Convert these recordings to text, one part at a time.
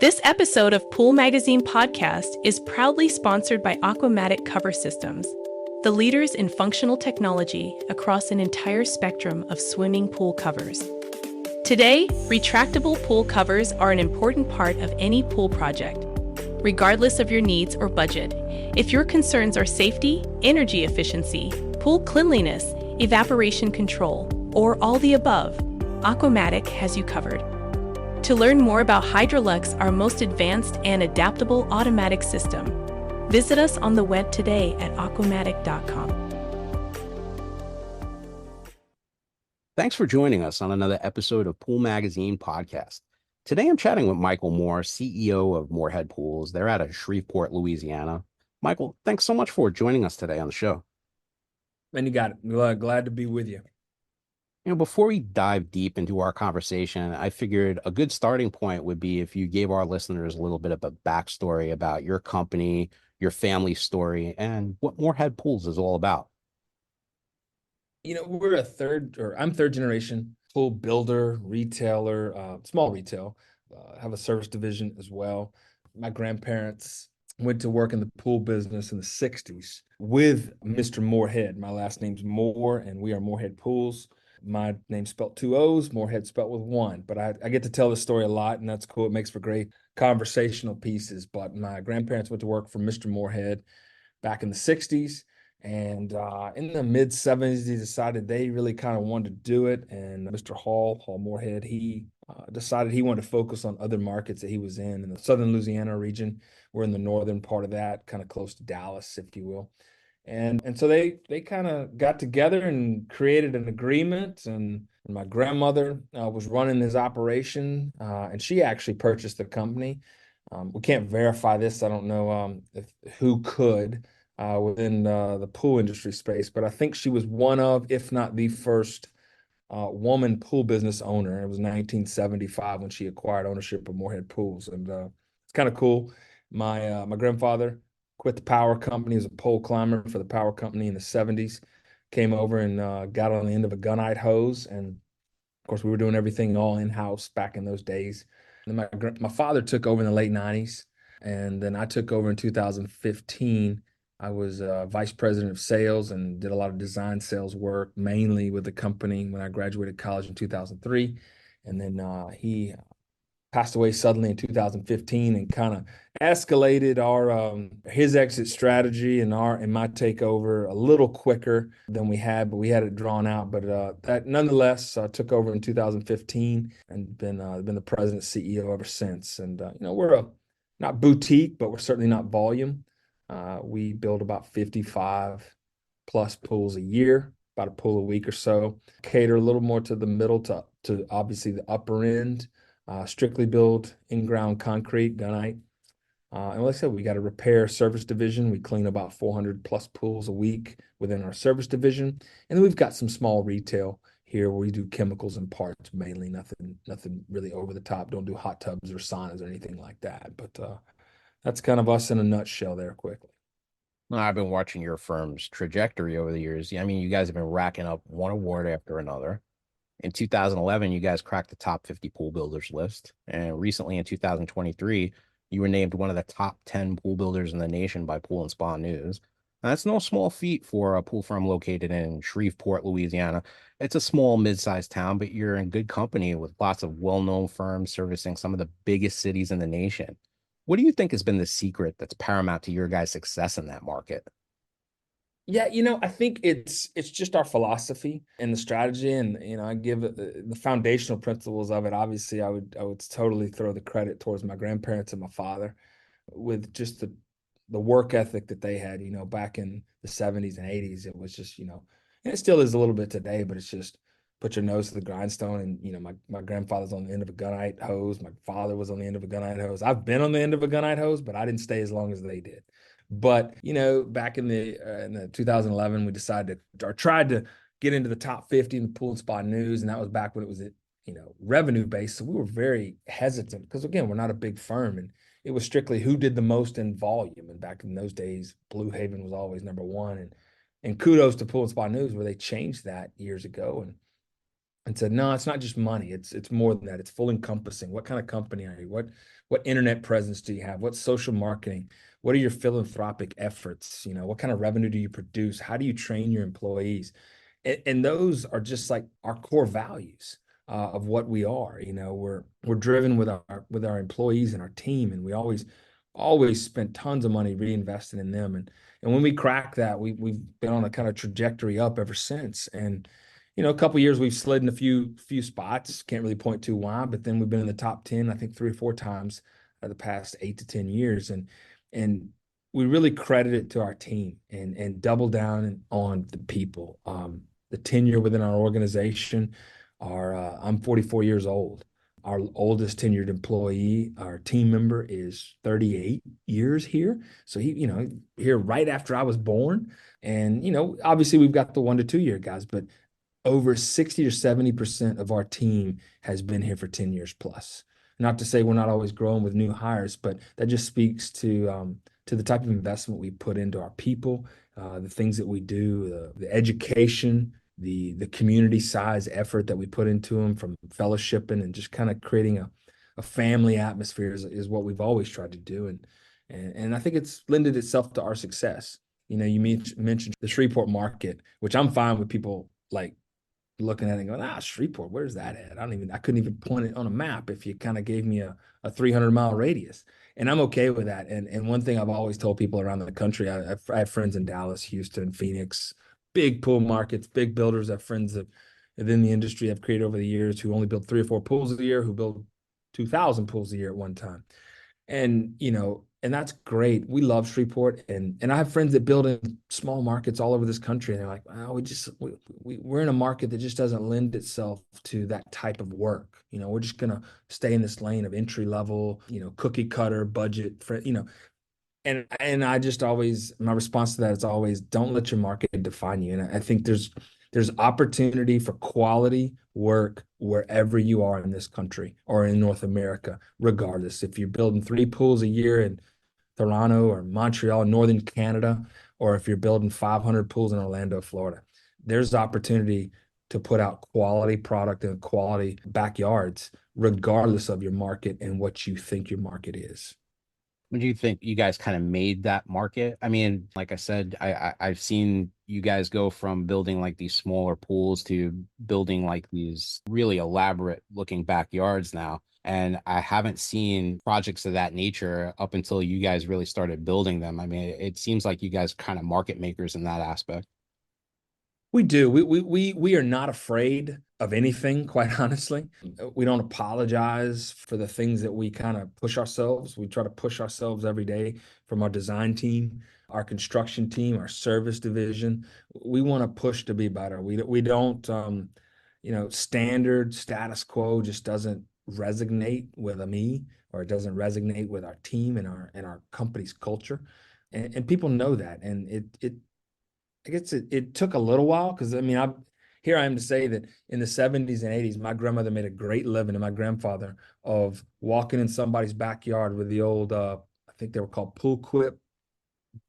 This episode of Pool Magazine Podcast is proudly sponsored by Aquamatic Cover Systems, the leaders in functional technology across an entire spectrum of swimming pool covers. Today, retractable pool covers are an important part of any pool project. Regardless of your needs or budget, if your concerns are safety, energy efficiency, pool cleanliness, evaporation control, or all the above, Aquamatic has you covered. To learn more about Hydrolux, our most advanced and adaptable automatic system, visit us on the web today at aquamatic.com. Thanks for joining us on another episode of Pool Magazine Podcast. Today I'm chatting with Michael Moore, CEO of Morehead Pools. They're out of Shreveport, Louisiana. Michael, thanks so much for joining us today on the show. And you got it. Glad to be with you. Before we dive deep into our conversation, I figured a good starting point would be if you gave our listeners a little bit of a backstory about your company, your family story, and what Morehead Pools is all about. We're I'm third generation pool builder, retailer, small retail, have a service division as well. My grandparents went to work in the pool business in the 60s with Mr. Morehead. My last name's Moore, and we are Morehead Pools. My name's spelled two O's, Morehead spelled with one. But I get to tell the story a lot, and that's cool. It makes for great conversational pieces. But my grandparents went to work for Mr. Morehead back in the 60s. And in the mid 70s, he decided they really kind of wanted to do it. And Mr. Hall Morehead, he decided he wanted to focus on other markets that he was in the southern Louisiana region. We're in the northern part of that, kind of close to Dallas, if you will. And so they kind of got together and created an agreement. And my grandmother was running his operation, and she actually purchased the company. We can't verify this. I don't know who could. Within the pool industry space, but I think she was one of, if not the first, woman pool business owner. It was 1975 when she acquired ownership of Morehead Pools, and it's kind of cool. My grandfather quit the power company as a pole climber for the power company in the 70s, came over and got on the end of a gunite hose, and of course we were doing everything all in-house back in those days. And my father took over in the late 90s, and then I took over in 2015. I was vice president of sales and did a lot of design sales work, mainly with the company when I graduated college in 2003. And then he passed away suddenly in 2015 and kind of escalated his exit strategy and my takeover a little quicker than we had, but we had it drawn out. But that nonetheless took over in 2015 and been the president CEO ever since. And we're not boutique, but we're certainly not volume. We build about 55 plus pools a year, about a pool a week or so. Cater a little more to the middle to obviously the upper end. Strictly build in-ground concrete, gunite. And like I said, we got a repair service division. We clean about 400 plus pools a week within our service division. And then we've got some small retail here where we do chemicals and parts mainly, nothing really over the top. Don't do hot tubs or saunas or anything like that. But that's kind of us in a nutshell there quickly. Well, I've been watching your firm's trajectory over the years. I mean, you guys have been racking up one award after another. In 2011, you guys cracked the top 50 pool builders list. And recently in 2023, you were named one of the top 10 pool builders in the nation by Pool and Spa News. Now, that's no small feat for a pool firm located in Shreveport, Louisiana. It's a small, mid-sized town, but you're in good company with lots of well-known firms servicing some of the biggest cities in the nation. What do you think has been the secret that's paramount to your guys' success in that market? Yeah, I think it's just our philosophy and the strategy, and I give it the foundational principles of it. Obviously, I would totally throw the credit towards my grandparents and my father, with just the work ethic that they had. Back in the 70s and 80s, it was just and it still is a little bit today, but it's just put your nose to the grindstone. And my grandfather's on the end of a gunite hose. My father was on the end of a gunite hose. I've been on the end of a gunite hose, but I didn't stay as long as they did. But back in the 2011, we decided or tried to get into the top 50 in the Pool and Spa News, and that was back when it was revenue based. So we were very hesitant because again, we're not a big firm, and it was strictly who did the most in volume. And back in those days, Blue Haven was always number one. And kudos to Pool and Spa News where they changed that years ago. And and said, no, it's not just money. It's more than that. It's full encompassing. What kind of company are you? What internet presence do you have? What social marketing? What are your philanthropic efforts? What kind of revenue do you produce? How do you train your employees? And those are just like our core values of what we are. We're driven with our employees and our team, and we always spent tons of money reinvesting in them. And when we crack that, we've been on a kind of trajectory up ever since. And a couple of years we've slid in a few spots. Can't really point to why, but then we've been in the top 10, I think 3 or 4 times the past 8 to 10 years. And we really credit it to our team and double down on the people. The tenure within our organization I'm 44 years old. Our oldest tenured employee, our team member, is 38 years here. So here right after I was born. And, obviously we've got the 1 to 2 year guys, but over 60 or 70% of our team has been here for 10 years plus. Not to say we're not always growing with new hires, but that just speaks to the type of investment we put into our people, the things that we do, the education, the community size effort that we put into them, from fellowshipping and just kind of creating a family atmosphere is what we've always tried to do. And I think it's lended itself to our success. You mentioned the Shreveport market, which I'm fine with people like looking at it and going, Shreveport, where's that at? I couldn't even point it on a map if you kind of gave me a 300-mile radius. And I'm okay with that. And one thing I've always told people around the country, I have friends in Dallas, Houston, Phoenix, big pool markets, big builders. I have friends that within the industry I've created over the years who only build 3 or 4 pools a year, who build 2,000 pools a year at one time. And that's great. We love Shreveport, and I have friends that build in small markets all over this country, and they're like, "Wow, we're in a market that just doesn't lend itself to that type of work. We're just gonna stay in this lane of entry level, cookie cutter budget for, And I just always, my response to that is always, don't let your market define you. And I think there's opportunity for quality work wherever you are in this country or in North America, regardless. If you're building 3 pools a year in Toronto or Montreal, Northern Canada, or if you're building 500 pools in Orlando, Florida, there's opportunity to put out quality product in quality backyards, regardless of your market and what you think your market is. When do you think you guys kind of made that market? I mean, like I said, I've seen you guys go from building like these smaller pools to building like these really elaborate looking backyards now. And I haven't seen projects of that nature up until you guys really started building them. I mean, it seems like you guys are kind of market makers in that aspect. We do. We are not afraid of anything, quite honestly. We don't apologize for the things that we kind of push ourselves. We try to push ourselves every day, from our design team, our construction team, our service division. We want to push to be better. We don't standard status quo just doesn't resonate with me, or it doesn't resonate with our team and our company's culture. And people know that. And I guess it took a little while, because I mean, here I am to say that in the 70s and 80s, my grandmother made a great living, and my grandfather, of walking in somebody's backyard with the old, I think they were called pool quip.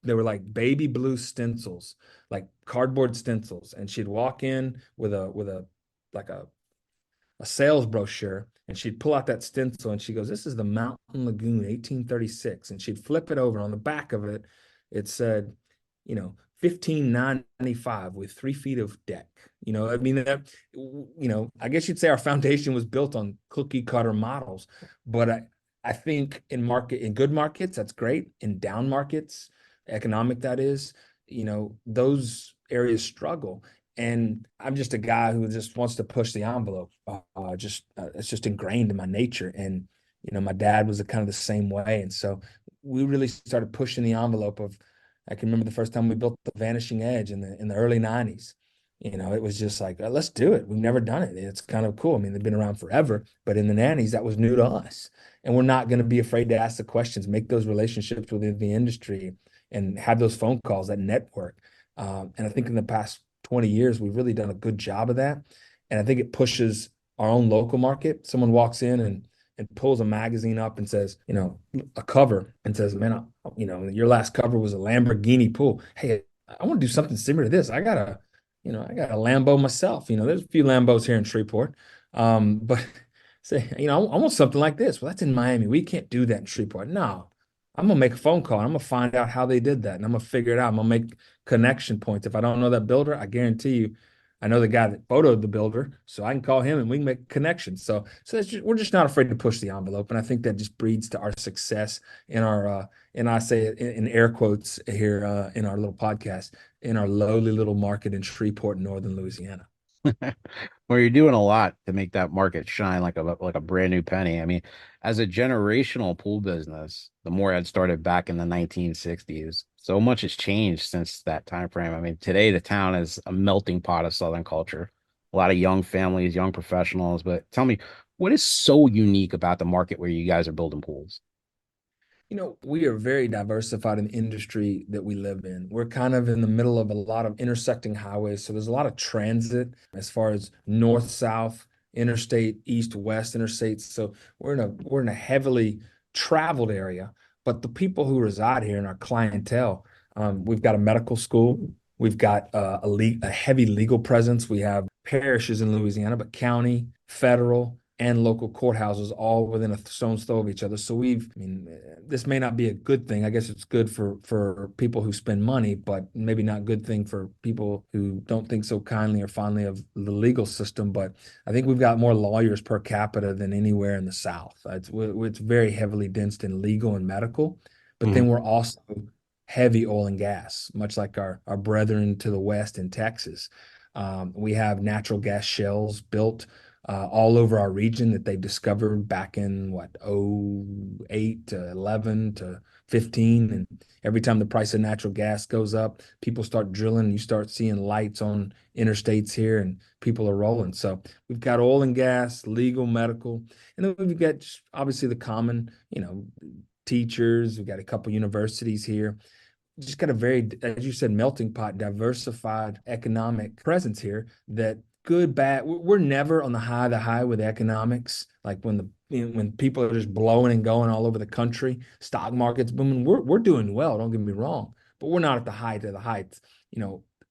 They were like baby blue stencils, like cardboard stencils. And she'd walk in with like a sales brochure, and she'd pull out that stencil, and she goes, "This is the Mountain Lagoon 1836." And she'd flip it over. On the back of it, it said, 1595 with 3 feet of deck. I mean, I guess you'd say our foundation was built on cookie cutter models, but I think in good markets, that's great. In down markets, economic, that is, those areas struggle. And I'm just a guy who just wants to push the envelope. It's just ingrained in my nature. And, my dad was kind of the same way. And so we really started pushing the envelope of, I can remember the first time we built the Vanishing Edge in the early 90s. It was just like, let's do it. We've never done it. It's kind of cool. I mean, they've been around forever, but in the nannies, that was new to us. And we're not going to be afraid to ask the questions, make those relationships within the industry, and have those phone calls, that network. And I think in the past 20 years, we've really done a good job of that. And I think it pushes our own local market. Someone walks in and pulls a magazine up and says, a cover, and says, "Man, your last cover was a Lamborghini pool. Hey, I want to do something similar to this. I got I got a Lambo myself. There's a few Lambos here in Shreveport. But say, I want something like this. Well, that's in Miami. We can't do that in Shreveport. No, I'm gonna make a phone call. I'm gonna find out how they did that, and I'm gonna figure it out. I'm gonna make connection points. If I don't know that builder, I guarantee you, I know the guy that photoed the builder, so I can call him and we can make connections. So we're just not afraid to push the envelope, and I think that just breeds to our success in our and I say it in air quotes here in our little podcast in our lowly little market in Shreveport, northern Louisiana. Well, you're doing a lot to make that market shine like a brand new penny. I mean, as a generational pool business, the Morehead started back in the 1960s. So much has changed since that time frame. I mean, today the town is a melting pot of Southern culture. A lot of young families, young professionals. But tell me, what is so unique about the market where you guys are building pools? We are very diversified in the industry that we live in. We're kind of in the middle of a lot of intersecting highways. So there's a lot of transit as far as north, south, interstate, east, west interstates. So we're in a heavily traveled area. But the people who reside here in our clientele, we've got a medical school. We've got a heavy legal presence. We have parishes in Louisiana, but county, federal, and local courthouses all within a stone's throw of each other. So this may not be a good thing. I guess it's good for people who spend money, but maybe not a good thing for people who don't think so kindly or fondly of the legal system. But I think we've got more lawyers per capita than anywhere in the South. It's very heavily densed in legal and medical, but Mhm. then we're also heavy oil and gas, much like our brethren to the west in Texas. We have natural gas shells built all over our region that they discovered back in what, oh 08 to 11 to 15. And every time the price of natural gas goes up, people start drilling and you start seeing lights on interstates here and people are rolling. So we've got oil and gas, legal, medical, and then we've got just obviously the common, teachers. We've got a couple universities here, just got a very, as you said, melting pot, diversified economic presence here that good, bad. We're never on the high with economics. Like when people are just blowing and going all over the country, stock market's booming. We're doing well, don't get me wrong, but we're not at the height of the heights.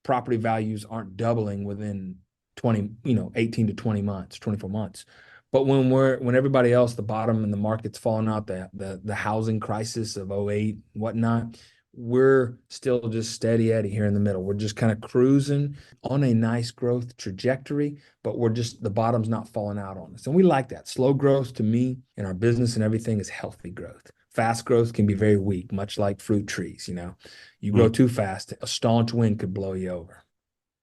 Property values aren't doubling within 20, 18 to 20 months, 24 months. But when everybody else, the bottom and the market's falling out, the housing crisis of '08, whatnot, we're still just steady Eddie here in the middle. We're just kind of cruising on a nice growth trajectory, but the bottom's not falling out on us. And we like that. Slow growth to me in our business and everything is healthy growth. Fast growth can be very weak, much like fruit trees. You grow Mm, too fast, a staunch wind could blow you over.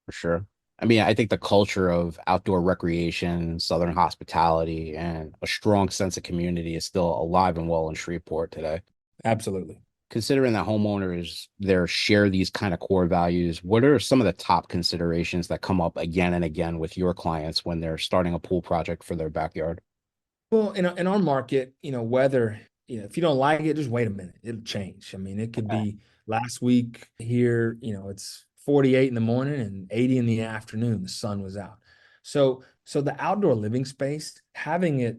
for sure. I mean, I think the culture of outdoor recreation, Southern hospitality, and a strong sense of community is still alive and well in Shreveport today. Absolutely. Considering that homeowners there share these kind of core values, what are some of the top considerations that come up again and again with your clients when they're starting a pool project for their backyard? Well, in our market, whether, if you don't like it, just wait a minute. It'll change. I mean, it could Okay. be last week here, it's 48 in the morning and 80 in the afternoon. The sun was out. So the outdoor living space, having it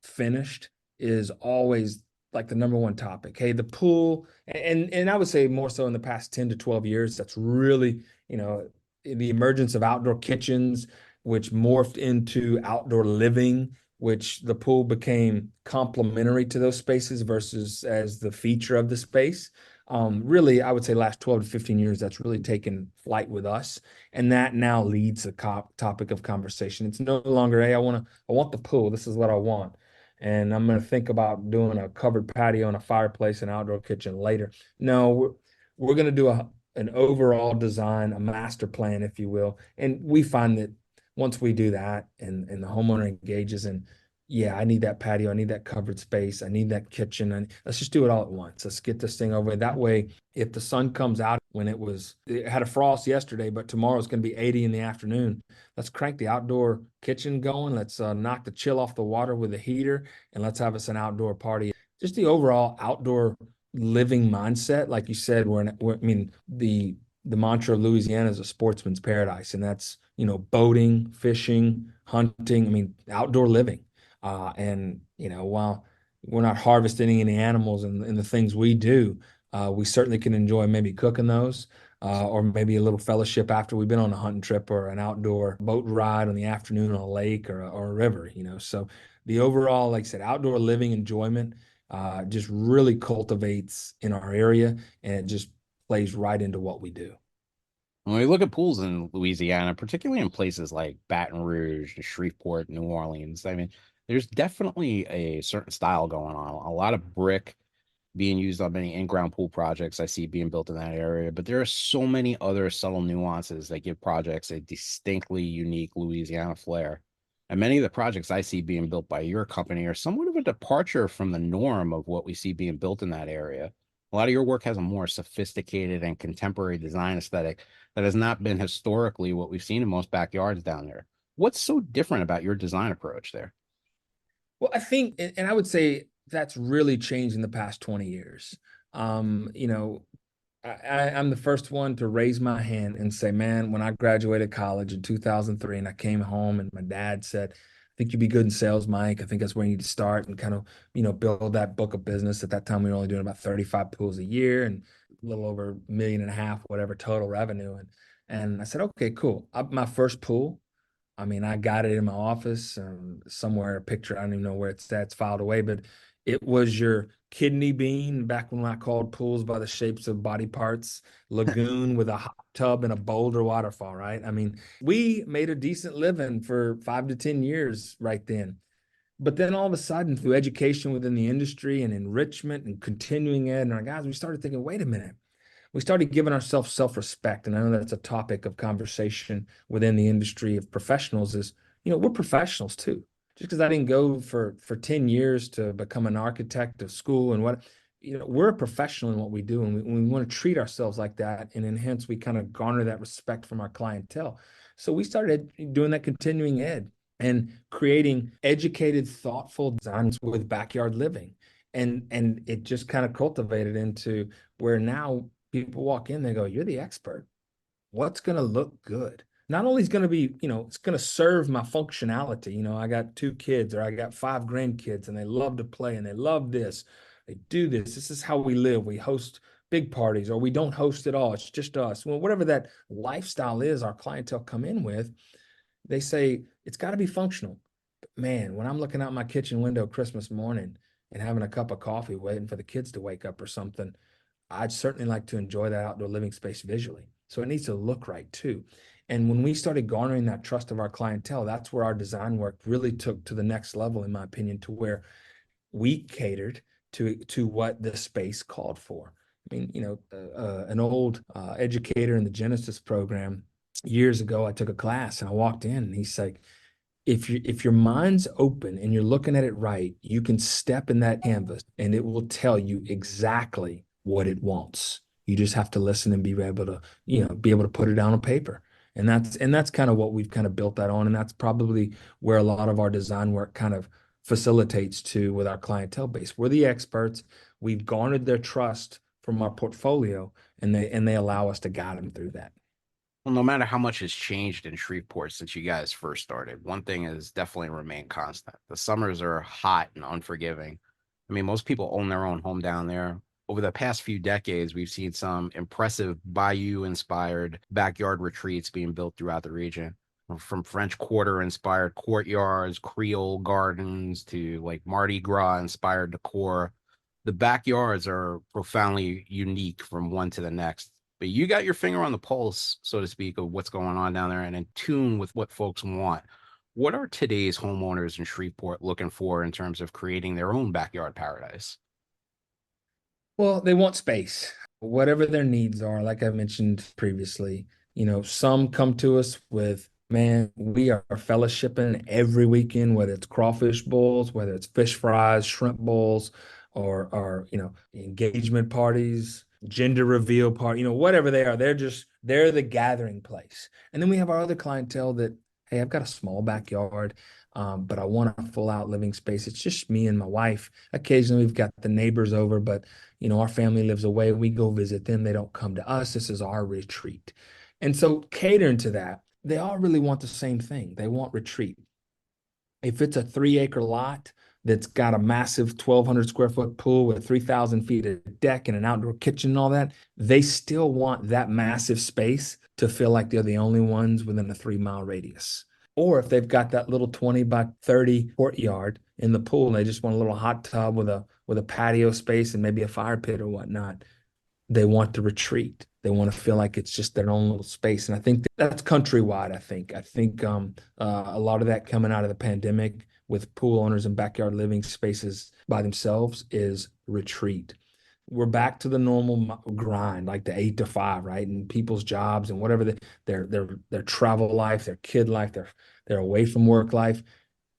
finished is always like the number one topic. Hey, the pool, and I would say more so in the past 10 to 12 years, that's really, the emergence of outdoor kitchens, which morphed into outdoor living, which the pool became complementary to those spaces versus as the feature of the space. Really, I would say last 12 to 15 years, that's really taken flight with us. And that now leads the topic of conversation. It's no longer, hey, I want the pool. This is what I want. And I'm going to think about doing a covered patio and a fireplace and outdoor kitchen later. No, we're going to do an overall design, a master plan, if you will. And we find that once we do that and the homeowner engages in, yeah, I need that patio, I need that covered space, I need that kitchen, and let's just do it all at once. Let's get this thing over. That way, if the sun comes out it had a frost yesterday, but tomorrow's going to be 80 in the afternoon. Let's crank the outdoor kitchen going. Let's knock the chill off the water with a heater, and let's have us an outdoor party. Just the overall outdoor living mindset, like you said, the mantra of Louisiana is a sportsman's paradise, and that's boating, fishing, hunting. Outdoor living. And while we're not harvesting any animals and the things we do, we certainly can enjoy maybe cooking those. or maybe a little fellowship after we've been on a hunting trip or an outdoor boat ride on the afternoon on a lake or a river, you know. So the overall, like I said, outdoor living enjoyment just really cultivates in our area, and it just plays right into what we do. When we look at pools in Louisiana, particularly in places like Baton Rouge, Shreveport, New Orleans, I mean, there's definitely a certain style going on. A lot of brick being used on many in-ground pool projects I see being built in that area, but there are so many other subtle nuances that give projects a distinctly unique Louisiana flair. And many of the projects I see being built by your company are somewhat of a departure from the norm of what we see being built in that area. A lot of your work has a more sophisticated and contemporary design aesthetic that has not been historically what we've seen in most backyards down there. What's so different about your design approach there? Well, I think, and I would say that's really changed in the past 20 years. You know, I'm the first one to raise my hand and say, man, when I graduated college in 2003 and I came home and my dad said, I think you'd be good in sales, Mike. I think that's where you need to start and kind of, you know, build that book of business. At that time, we were only doing about 35 pools a year and a little over 1.5 million, whatever total revenue. And I said, okay, cool. My first pool, I mean, I got it in my office somewhere, a picture. I don't even know where it's at. It's filed away, but it was your kidney bean back when I called pools by the shapes of body parts, lagoon with a hot tub and a boulder waterfall, right? I mean, we made a decent living for 5 to 10 years right then. But then all of a sudden, through education within the industry and enrichment and continuing ed and our guys, we started thinking, wait a minute, we started giving ourselves self-respect. And I know that's a topic of conversation within the industry of professionals is, you know, we're professionals too. Just because I didn't go for 10 years to become an architect of school and what, you know, we're a professional in what we do. And we want to treat ourselves like that. And hence we kind of garner that respect from our clientele. So we started doing that continuing ed and creating educated, thoughtful designs with backyard living. And it just kind of cultivated into where now people walk in, they go, you're the expert. What's going to look good? Not only is going to be, you know, it's going to serve my functionality. You know, I got 2 kids or I got 5 grandkids and they love to play and they love this. They do this. This is how we live. We host big parties or we don't host at all. It's just us. Well, whatever that lifestyle is, our clientele come in with, they say it's got to be functional. But man, when I'm looking out my kitchen window Christmas morning and having a cup of coffee, waiting for the kids to wake up or something, I'd certainly like to enjoy that outdoor living space visually. So it needs to look right too. And when we started garnering that trust of our clientele, that's where our design work really took to the next level, in my opinion, to where we catered to what the space called for. I mean, you know, an old educator in the Genesis program years ago, I took a class and I walked in and he's like, if your mind's open and you're looking at it right, you can step in that canvas and it will tell you exactly what it wants. You just have to listen and be able to, you know, be able to put it down on paper. And that's kind of what we've kind of built that on. And that's probably where a lot of our design work kind of facilitates to with our clientele base. We're the experts. We've garnered their trust from our portfolio and they allow us to guide them through that. Well, no matter how much has changed in Shreveport since you guys first started, one thing has definitely remained constant. The summers are hot and unforgiving. I mean, most people own their own home down there. Over the past few decades, we've seen some impressive bayou-inspired backyard retreats being built throughout the region, from French Quarter-inspired courtyards, Creole gardens, to like Mardi Gras-inspired decor. The backyards are profoundly unique from one to the next, but you got your finger on the pulse, so to speak, of what's going on down there and in tune with what folks want. What are today's homeowners in Shreveport looking for in terms of creating their own backyard paradise? Well, they want space, whatever their needs are. Like I mentioned previously, you know, some come to us with, man, we are fellowshipping every weekend, whether it's crawfish bowls, whether it's fish fries, shrimp bowls, or you know, engagement parties, gender reveal party, you know, whatever they are, they're the gathering place. And then we have our other clientele that, hey, I've got a small backyard. But I want a full out living space. It's just me and my wife. Occasionally we've got the neighbors over, but you know, our family lives away. We go visit them. They don't come to us. This is our retreat. And so catering to that, they all really want the same thing. They want retreat. If it's a 3 acre lot, that's got a massive 1,200 square foot pool with 3,000 feet of deck and an outdoor kitchen and all that, they still want that massive space to feel like they're the only ones within a 3 mile radius. Or if they've got that little 20 by 30 courtyard in the pool and they just want a little hot tub with a patio space and maybe a fire pit or whatnot, they want to retreat. They want to feel like it's just their own little space. And I think that's countrywide. I think a lot of that coming out of the pandemic with pool owners and backyard living spaces by themselves is retreat. We're back to the normal grind, like the 8 to 5, right? And people's jobs and whatever their travel life, their kid life, their away from work life.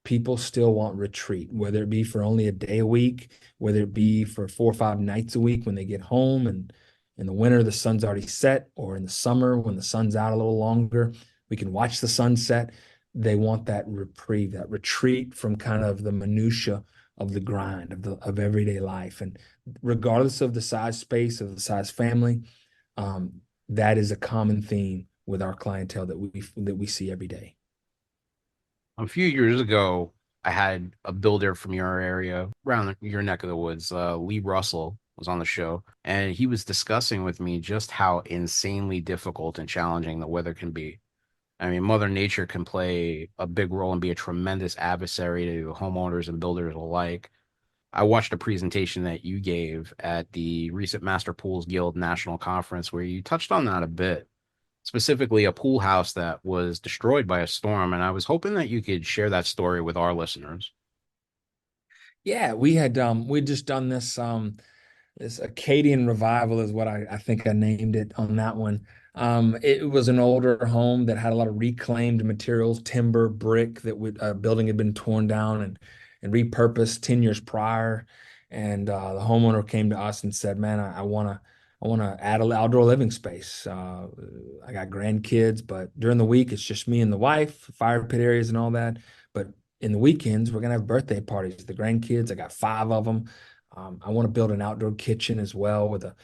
People still want retreat, whether it be for only a day a week, whether it be for 4 or 5 nights a week when they get home and in the winter the sun's already set, or in the summer when the sun's out a little longer, we can watch the sunset. They want that reprieve, that retreat from kind of the minutia of the grind of everyday life. And regardless of the size space, of the size family, that is a common theme with our clientele that we see every day. A few years ago, I had a builder from your area, around your neck of the woods. Lee Russell was on the show, and he was discussing with me just how insanely difficult and challenging the weather can be. I mean, Mother Nature can play a big role and be a tremendous adversary to homeowners and builders alike. I watched a presentation that you gave at the recent Master Pools Guild National Conference where you touched on that a bit, specifically a pool house that was destroyed by a storm. And I was hoping that you could share that story with our listeners. Yeah, we'd just done this Acadian revival is what I think I named it on that one. It was an older home that had a lot of reclaimed materials, timber, brick that building had been torn down and repurposed 10 years prior. And the homeowner came to us and said, "Man, I want to add an outdoor living space. I got grandkids, but during the week it's just me and the wife, fire pit areas and all that. But in the weekends we're gonna have birthday parties. The grandkids, I got 5 of them. I want to build an outdoor kitchen as well with a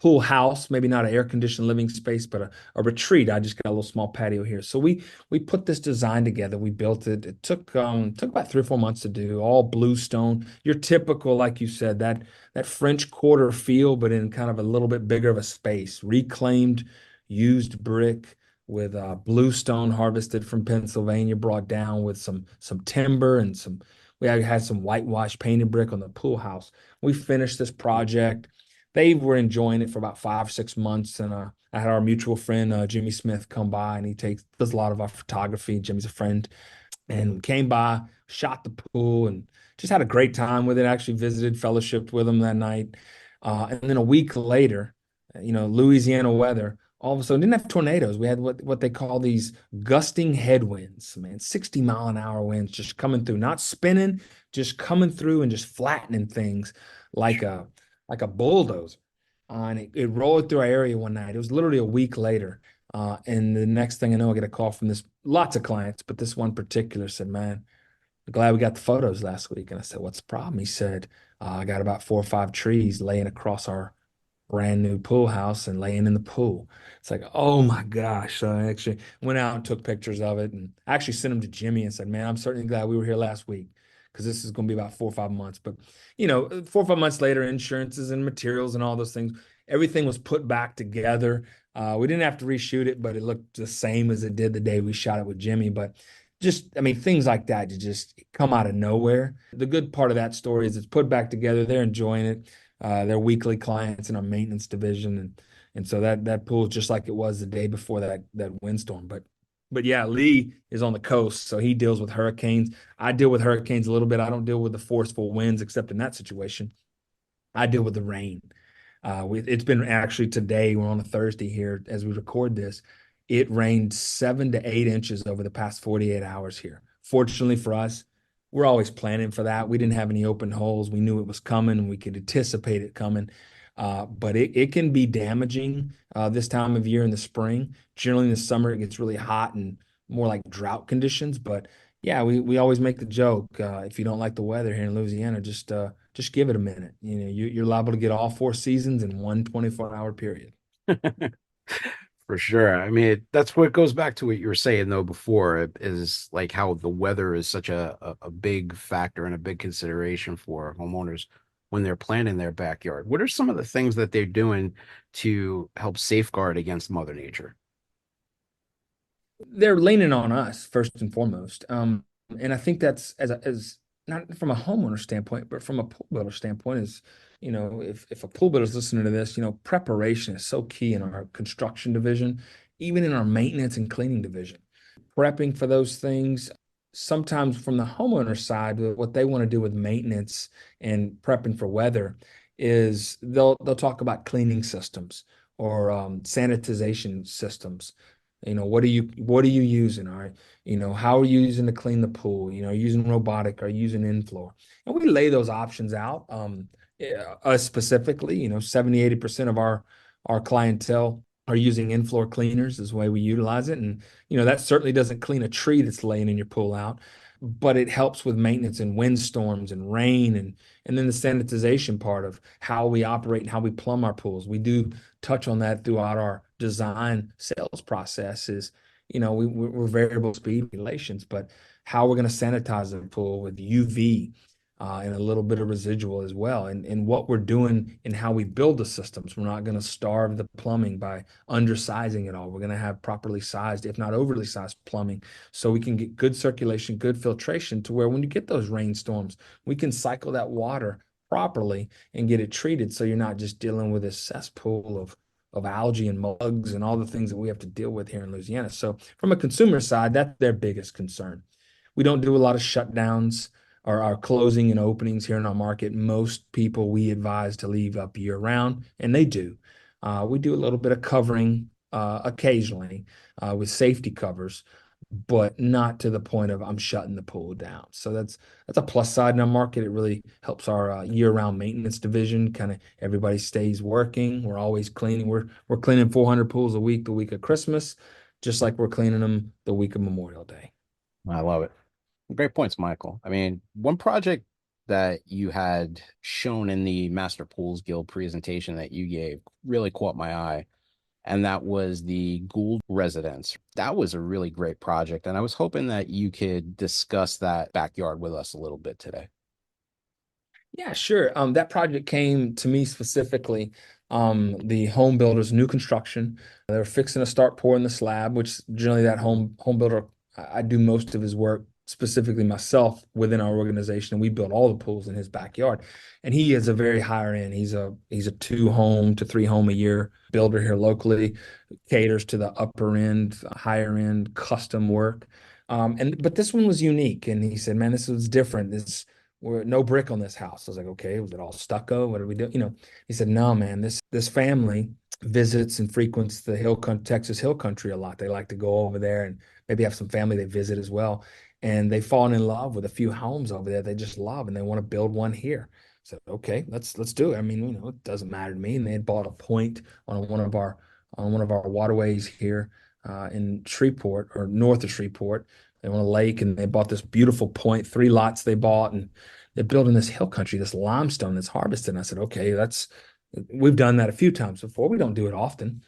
pool house, maybe not an air conditioned living space, but a retreat. I just got a little small patio here. So we put this design together. We built it. It took about 3 or 4 months to do. All bluestone. Your typical, like you said, that French Quarter feel, but in kind of a little bit bigger of a space. Reclaimed, used brick with bluestone harvested from Pennsylvania, brought down with some timber and some. We had some whitewash painted brick on the pool house. We finished this project. They were enjoying it for about 5 or 6 months, and I had our mutual friend Jimmy Smith come by, and he does a lot of our photography. Jimmy's a friend, and came by, shot the pool, and just had a great time with it. Actually visited, fellowshiped with him that night. And then a week later, Louisiana weather, all of a sudden didn't have tornadoes. We had what they call these gusting headwinds, man, 60-mile-an-hour winds just coming through, not spinning, just coming through and just flattening things like a bulldozer. And it rolled through our area one night. It was literally a week later. And the next thing I know, I get a call from lots of clients, but this one particular said, "Man, I'm glad we got the photos last week." And I said, "What's the problem?" He said, "I got about 4 or 5 trees laying across our brand new pool house and laying in the pool." It's like, oh my gosh. So I actually went out and took pictures of it and actually sent them to Jimmy and said, "Man, I'm certainly glad we were here last week because this is going to be about 4 or 5 months." But, 4 or 5 months later, insurances and materials and all those things, everything was put back together. We didn't have to reshoot it, but it looked the same as it did the day we shot it with Jimmy. But just, I mean, things like that to just come out of nowhere. The good part of that story is it's put back together. They're enjoying it. They're weekly clients in our maintenance division, and so that pool is just like it was the day before that windstorm. But yeah, Lee is on the coast, so he deals with hurricanes. I deal with hurricanes a little bit. I don't deal with the forceful winds, except in that situation. I deal with the rain. It's been actually today, we're on a Thursday here as we record this. It rained 7 to 8 inches over the past 48 hours here. Fortunately for us, we're always planning for that. We didn't have any open holes. We knew it was coming and we could anticipate it coming. But it can be damaging this time of year in the spring. Generally in the summer, it gets really hot and more like drought conditions. But yeah, we always make the joke, if you don't like the weather here in Louisiana, just give it a minute. You're liable to get all 4 seasons in one 24-hour period. For sure. I mean, that's what goes back to what you were saying though before, is like how the weather is such a big factor and a big consideration for homeowners when they're planning their backyard. What are some of the things that they're doing to help safeguard against Mother Nature? They're leaning on us first and foremost. And I think that's as not from a homeowner standpoint, but from a pool builder standpoint is, if a pool builder is listening to this, preparation is so key in our construction division, even in our maintenance and cleaning division. Prepping for those things, sometimes from the homeowner side, what they want to do with maintenance and prepping for weather is they'll talk about cleaning systems or sanitization systems. What are you using? All right. How are you using to clean the pool? Are you using robotic? Are you using in-floor? And we lay those options out. Yeah, us specifically, 70, 80% of our clientele are using in-floor cleaners is the way we utilize it. And, that certainly doesn't clean a tree that's laying in your pool out, but it helps with maintenance and windstorms and rain and then the sanitization part of how we operate and how we plumb our pools. We do touch on that throughout our design sales processes. We're variable speed regulations, but how we're going to sanitize the pool with UV and a little bit of residual as well. And what we're doing and how we build the systems. We're not going to starve the plumbing by undersizing it all. We're going to have properly sized, if not overly sized plumbing, so we can get good circulation, good filtration to where when you get those rainstorms, we can cycle that water properly and get it treated so you're not just dealing with this cesspool of algae and bugs and all the things that we have to deal with here in Louisiana. So from a consumer side, that's their biggest concern. We don't do a lot of shutdowns or our closing and openings here in our market. Most people we advise to leave up year round, and they do. We do a little bit of covering occasionally with safety covers, but not to the point of I'm shutting the pool down. So that's a plus side in our market. It really helps our year-round maintenance division. Kind of everybody stays working. We're always cleaning. We're cleaning 400 pools a week the week of Christmas, just like we're cleaning them the week of Memorial Day. I love it. Great points, Michael. I mean, one project that you had shown in the Master Pools Guild presentation that you gave really caught my eye, and that was the Gould residence. That was a really great project, and I was hoping that you could discuss that backyard with us a little bit today. Yeah, sure. That project came to me specifically. The home builder's new construction. They're fixing to start pouring the slab, which generally that home builder, I do most of his work, specifically myself within our organization, and we build all the pools in his backyard. And he is a very higher end. He's a 2 home to 3 home a year builder here locally, caters to the upper end, higher end custom work. But this one was unique, and he said, "Man, this was different. We're no brick on this house." I was like, "Okay, was it all stucco? What did we do?" He said, "No, man, this family visits and frequents the Texas Hill Country a lot. They like to go over there and maybe have some family they visit as well. And they've fallen in love with a few homes over there they just love, and they want to build one here." So, okay, let's do it. I mean, it doesn't matter to me. And they had bought a point on one of our waterways here in Shreveport or north of Shreveport. They want a lake, and they bought this beautiful point, 3 lots they bought, and they're building this hill country, this limestone that's harvested. And I said, okay, we've done that a few times before. We don't do it often.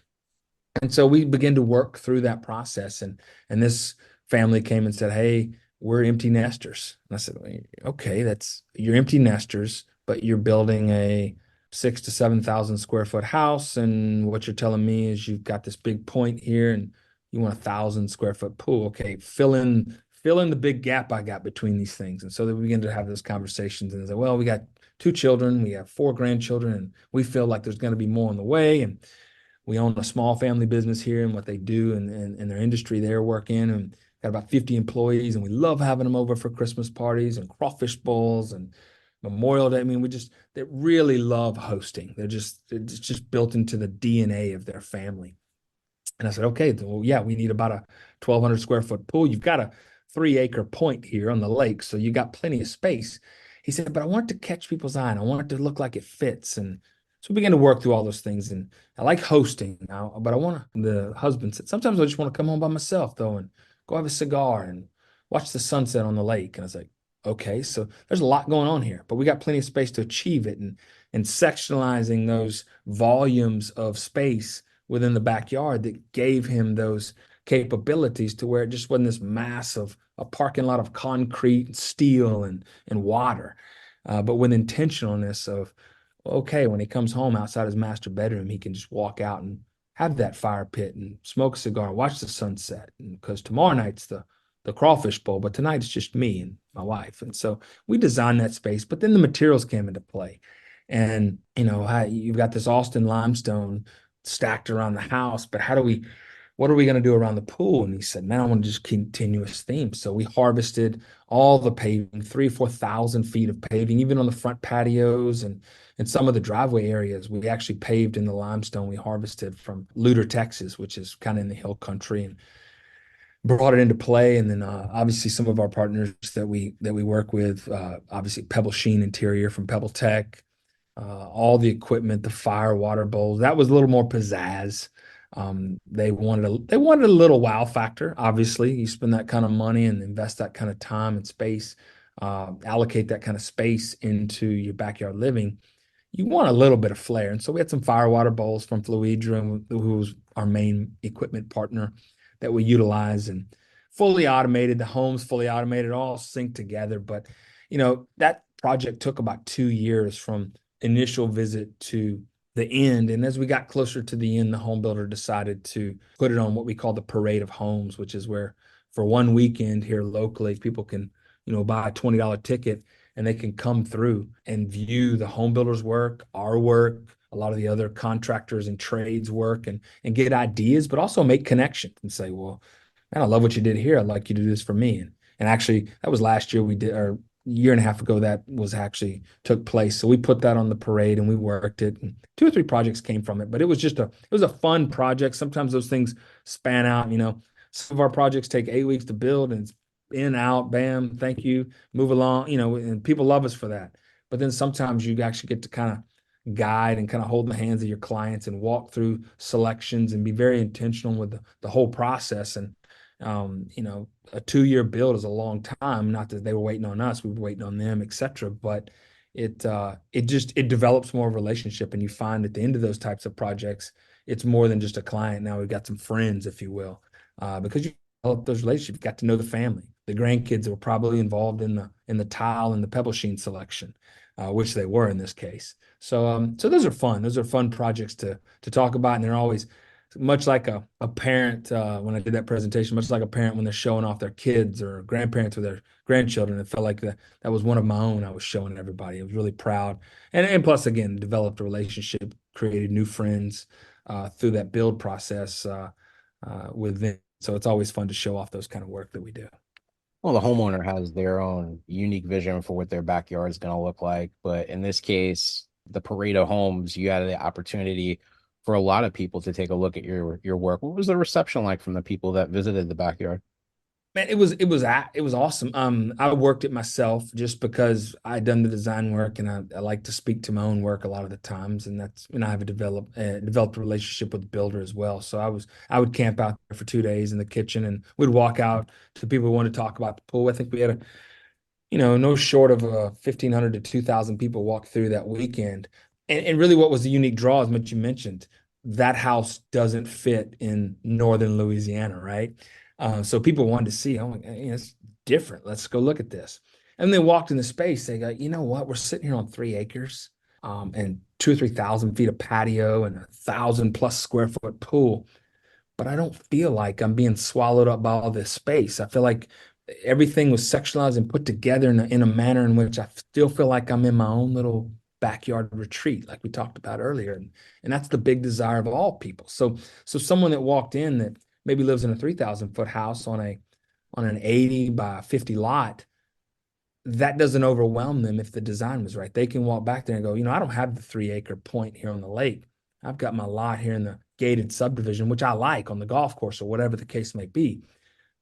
And so we began to work through that process. And this family came and said, "Hey, we're empty nesters." And I said, "Okay, you're empty nesters, but you're building a 6 to 7,000 square foot house. And what you're telling me is you've got this big point here and you want 1,000 square foot pool. Okay, fill in the big gap I got between these things." And so then we began to have those conversations, and they said, "Well, we got 2 children, we have 4 grandchildren, and we feel like there's going to be more on the way. And we own a small family business here and what they do and their industry they're working, and got about 50 employees, and we love having them over for Christmas parties and crawfish bowls and Memorial Day. I mean, they really love hosting. It's just built into the DNA of their family." And I said, "Okay, well, yeah, we need about a 1,200 square foot pool. You've got a 3 acre point here on the lake, so you got plenty of space." He said, "But I want it to catch people's eye, and I want it to look like it fits." And so we began to work through all those things. And I like hosting now, but the husband said, "Sometimes I just want to come home by myself, though, and go have a cigar and watch the sunset on the lake." And I was like, "Okay, so there's a lot going on here, but we got plenty of space to achieve it." And sectionalizing those volumes of space within the backyard that gave him those capabilities to where it just wasn't this mass of a parking lot of concrete and steel and water, but with intentionalness of, okay, when he comes home outside his master bedroom, he can just walk out and have that fire pit and smoke a cigar and watch the sunset. Because tomorrow night's the crawfish bowl, but tonight it's just me and my wife. And so we designed that space, but then the materials came into play. And you've got this Austin limestone stacked around the house, but what are we going to do around the pool? And he said, man, I want to just continuous theme. So we harvested all the paving, 4,000 feet of paving, even on the front patios and some of the driveway areas. We actually paved in the limestone we harvested from Luter, Texas, which is kind of in the hill country, and brought it into play. And then obviously some of our partners that we work with, obviously Pebble Sheen Interior from Pebble Tech, all the equipment, the fire water bowls, that was a little more pizzazz. They wanted a little wow factor. Obviously, you spend that kind of money and invest that kind of time and space, allocate that kind of space into your backyard living. You want a little bit of flair. And so we had some fire water bowls from Fluidra, who's our main equipment partner, that we utilize, and fully automated. The home's fully automated, all synced together. But that project took about 2 years from initial visit to the end. And as we got closer to the end, the home builder decided to put it on what we call the Parade of Homes, which is where for one weekend here locally, people can, buy a $20 ticket and they can come through and view the home builder's work, our work, a lot of the other contractors and trades work, and get ideas, but also make connections and say, well, man, I love what you did here. I'd like you to do this for me. And actually, that was last year we did, or year and a half ago that was actually took place. So we put that on the parade and we worked it. And 2 or 3 projects came from it, but it was a fun project. Sometimes those things span out. Some of our projects take 8 weeks to build, and it's in, out, bam, thank you, move along, and people love us for that. But then sometimes you actually get to kind of guide and kind of hold the hands of your clients and walk through selections and be very intentional with the whole process. And a 2-year build is a long time. Not that they were waiting on us, we were waiting on them, etc. But it develops more of a relationship, and you find at the end of those types of projects, it's more than just a client. Now we've got some friends, if you will, because you develop those relationships. You got to know the family. The grandkids were probably involved in the tile and the pebble sheen selection, which they were in this case. So those are fun. Those are fun projects to talk about, and they're always much like a parent, when I did that presentation, much like a parent when they're showing off their kids, or grandparents with their grandchildren. It felt like that was one of my own I was showing everybody. I was really proud. And plus, again, developed a relationship, created new friends through that build process with them. So it's always fun to show off those kind of work that we do. Well, the homeowner has their own unique vision for what their backyard is going to look like. But in this case, the Parade of Homes, you had the opportunity for a lot of people to take a look at your work. What was the reception like from the people that visited the backyard? Man, it was awesome. I worked it myself just because I'd done the design work, and I like to speak to my own work a lot of the times, and I have developed a relationship with the builder as well. So I would camp out there for 2 days in the kitchen, and we'd walk out to people who wanted to talk about the pool. I think we had no short of 1,500 to 2,000 people walk through that weekend. And really, what was the unique draw, as much you mentioned, that house doesn't fit in northern Louisiana, right? So people wanted to see, oh, it's different. Let's go look at this. And they walked in the space. They go, you know what? We're sitting here on 3 acres, and 2 or 3,000 feet of patio and 1,000+ square foot pool. But I don't feel like I'm being swallowed up by all this space. I feel like everything was sectionalized and put together in a manner in which I still feel like I'm in my own little backyard retreat, like we talked about earlier. And that's the big desire of all people. So someone that walked in that maybe lives in a 3,000-foot house on an 80 by 50 lot, that doesn't overwhelm them if the design was right. They can walk back there and go, I don't have the 3-acre point here on the lake. I've got my lot here in the gated subdivision, which I like, on the golf course or whatever the case may be.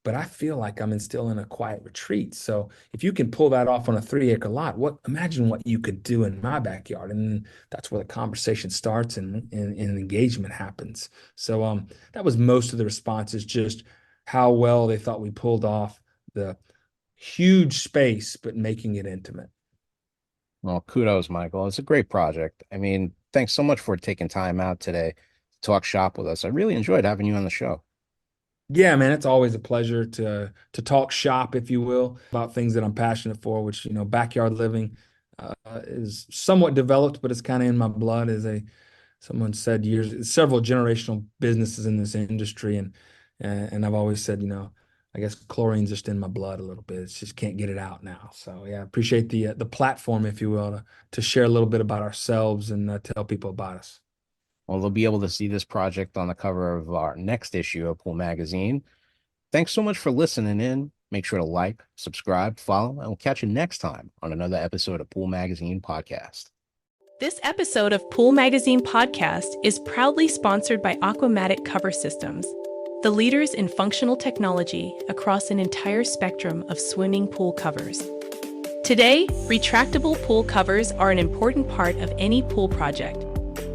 But I feel like I'm still in a quiet retreat. So if you can pull that off on a 3-acre lot, imagine what you could do in my backyard. And that's where the conversation starts and engagement happens. So that was most of the responses, just how well they thought we pulled off the huge space, but making it intimate. Well, kudos, Michael. It's a great project. I mean, thanks so much for taking time out today talk shop with us. I really enjoyed having you on the show. Yeah, man, it's always a pleasure to talk shop, if you will, about things that I'm passionate for, which, backyard living is somewhat developed, but it's kind of in my blood. Someone said several generational businesses in this industry, and I've always said, I guess chlorine's just in my blood a little bit. It's just can't get it out now. So yeah, I appreciate the platform, if you will, to share a little bit about ourselves and tell people about us. Well, they'll be able to see this project on the cover of our next issue of Pool Magazine. Thanks so much for listening in. Make sure to like, subscribe, follow, and we'll catch you next time on another episode of Pool Magazine Podcast. This episode of Pool Magazine Podcast is proudly sponsored by Aquamatic Cover Systems, the leaders in functional technology across an entire spectrum of swimming pool covers. Today, retractable pool covers are an important part of any pool project,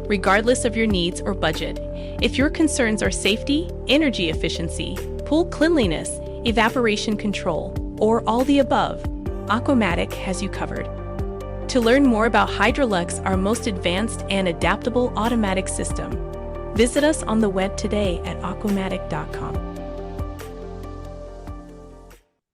regardless of your needs or budget. If your concerns are safety, energy efficiency, pool cleanliness, evaporation control, or all the above, Aquamatic has you covered. To learn more about Hydrolux, our most advanced and adaptable automatic system, visit us on the web today at aquamatic.com.